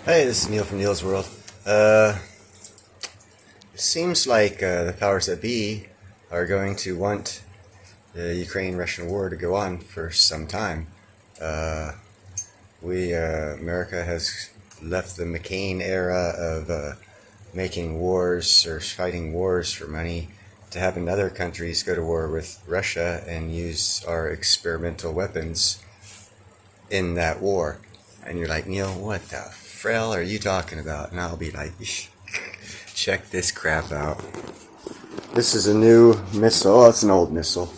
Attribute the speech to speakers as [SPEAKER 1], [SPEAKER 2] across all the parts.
[SPEAKER 1] Hey, this is Neil from Neil's World. It seems like the powers that be are going to want the Ukraine-Russian war to go on for some time. Uh, America has left the McCain era of making wars or fighting wars for money to having other countries go to war with Russia and use our experimental weapons in that war. And you're like, Neil, what the frell are you talking about? And I'll be like, check this crap out. This is a new missile. Oh, it's an old missile.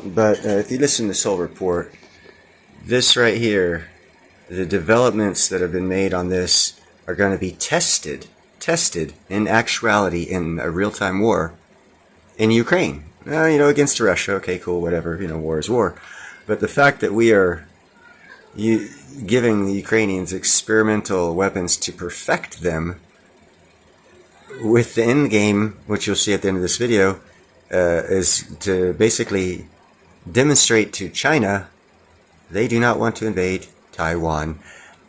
[SPEAKER 1] But if you listen to Soul Report, this right here, the developments that have been made on this are going to be tested in actuality in a real-time war in Ukraine. Against Russia. Okay, cool, whatever. War is war. But the fact that we are giving the Ukrainians experimental weapons to perfect them with the end game, which you'll see at the end of this video, is to basically demonstrate to China they do not want to invade Taiwan.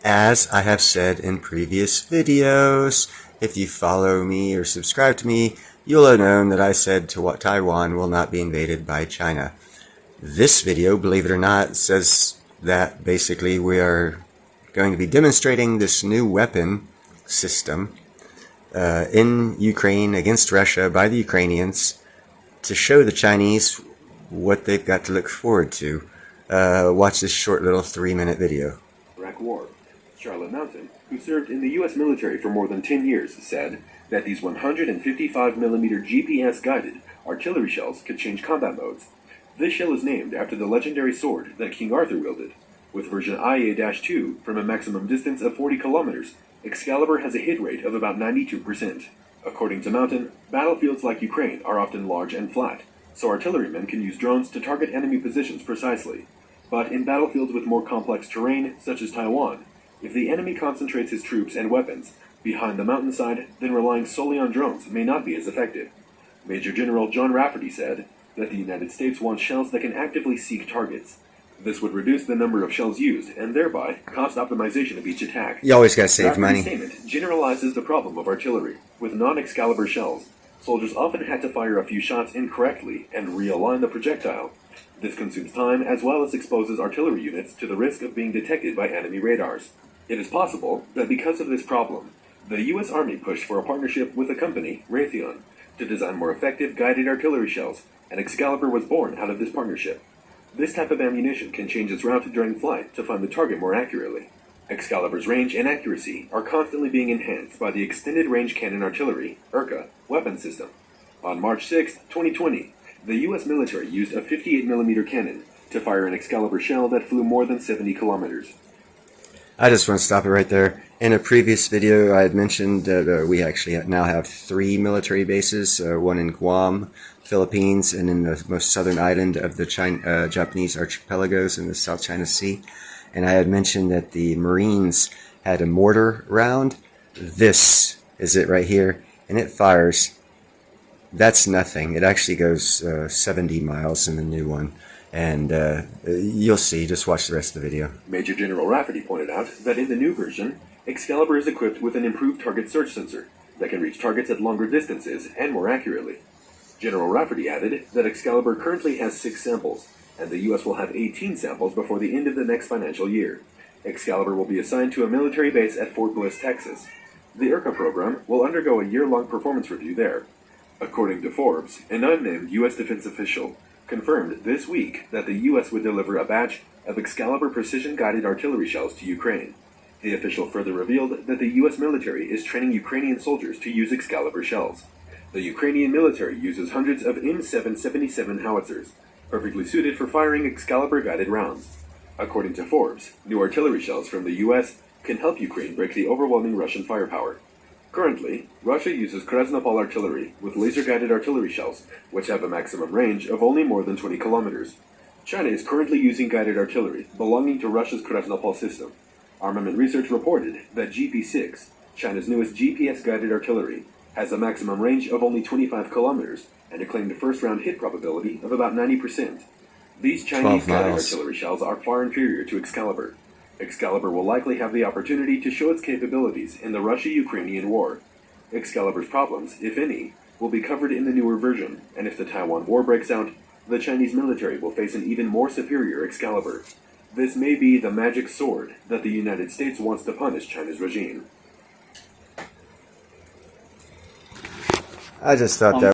[SPEAKER 1] As I have said in previous videos, if you follow me or subscribe to me, you'll have known that I said Taiwan will not be invaded by China. This video, believe it or not, says that basically we are going to be demonstrating this new weapon system in Ukraine against Russia by the Ukrainians to show the Chinese what they've got to look forward to. Watch this short little 3-minute video.
[SPEAKER 2] Iraq War. Charlotte Mountain, who served in the U.S. military for more than 10 years, said that these 155mm GPS-guided artillery shells could change combat modes. This shell is named after the legendary sword that King Arthur wielded. With version IA-2 from a maximum distance of 40 kilometers, Excalibur has a hit rate of about 92%. According to Mountain, battlefields like Ukraine are often large and flat, so artillerymen can use drones to target enemy positions precisely. But in battlefields with more complex terrain, such as Taiwan, if the enemy concentrates his troops and weapons behind the mountainside, then relying solely on drones may not be as effective. Major General John Rafferty said that the United States wants shells that can actively seek targets. This would reduce the number of shells used, and thereby cost optimization of each attack.
[SPEAKER 1] You always gotta save money.
[SPEAKER 2] Rafferty's statement generalizes the problem of artillery. With non-Excalibur shells, soldiers often had to fire a few shots incorrectly and realign the projectile. This consumes time as well as exposes artillery units to the risk of being detected by enemy radars. It is possible that because of this problem, the U.S. Army pushed for a partnership with a company, Raytheon, to design more effective guided artillery shells, and Excalibur was born out of this partnership. This type of ammunition can change its route during flight to find the target more accurately. Excalibur's range and accuracy are constantly being enhanced by the Extended Range Cannon Artillery, ERCA, weapon system. On March 6, 2020, the U.S. military used a 58mm cannon to fire an Excalibur shell that flew more than 70 kilometers.
[SPEAKER 1] I just want to stop it right there. In a previous video, I had mentioned that we actually now have 3 military bases, one in Guam, Philippines, and in the most southern island of the Japanese archipelagos in the South China Sea. And I had mentioned that the Marines had a mortar round. This is it right here, and it fires. That's nothing. It actually goes 70 miles in the new one. And you'll see. Just watch the rest of the video.
[SPEAKER 2] Major General Rafferty pointed out that in the new version, Excalibur is equipped with an improved target search sensor that can reach targets at longer distances and more accurately. General Rafferty added that Excalibur currently has 6 samples, and the U.S. will have 18 samples before the end of the next financial year. Excalibur will be assigned to a military base at Fort Bliss, Texas. The ERCA program will undergo a year-long performance review there. According to Forbes, an unnamed U.S. defense official confirmed this week that the U.S. would deliver a batch of Excalibur precision-guided artillery shells to Ukraine. The official further revealed that the U.S. military is training Ukrainian soldiers to use Excalibur shells. The Ukrainian military uses hundreds of M777 howitzers, perfectly suited for firing Excalibur-guided rounds. According to Forbes, new artillery shells from the U.S. can help Ukraine break the overwhelming Russian firepower. Currently, Russia uses Krasnopol artillery with laser-guided artillery shells, which have a maximum range of only more than 20 kilometers. China is currently using guided artillery belonging to Russia's Krasnopol system. Armament Research reported that GP-6, China's newest GPS-guided artillery, has a maximum range of only 25 kilometers and a claimed first-round hit probability of about 90%. These Chinese guided artillery shells are far inferior to Excalibur. Excalibur will likely have the opportunity to show its capabilities in the Russia-Ukrainian war. Excalibur's problems, if any, will be covered in the newer version, and if the Taiwan War breaks out, the Chinese military will face an even more superior Excalibur. This may be the magic sword that the United States wants to punish China's regime.
[SPEAKER 1] I just thought that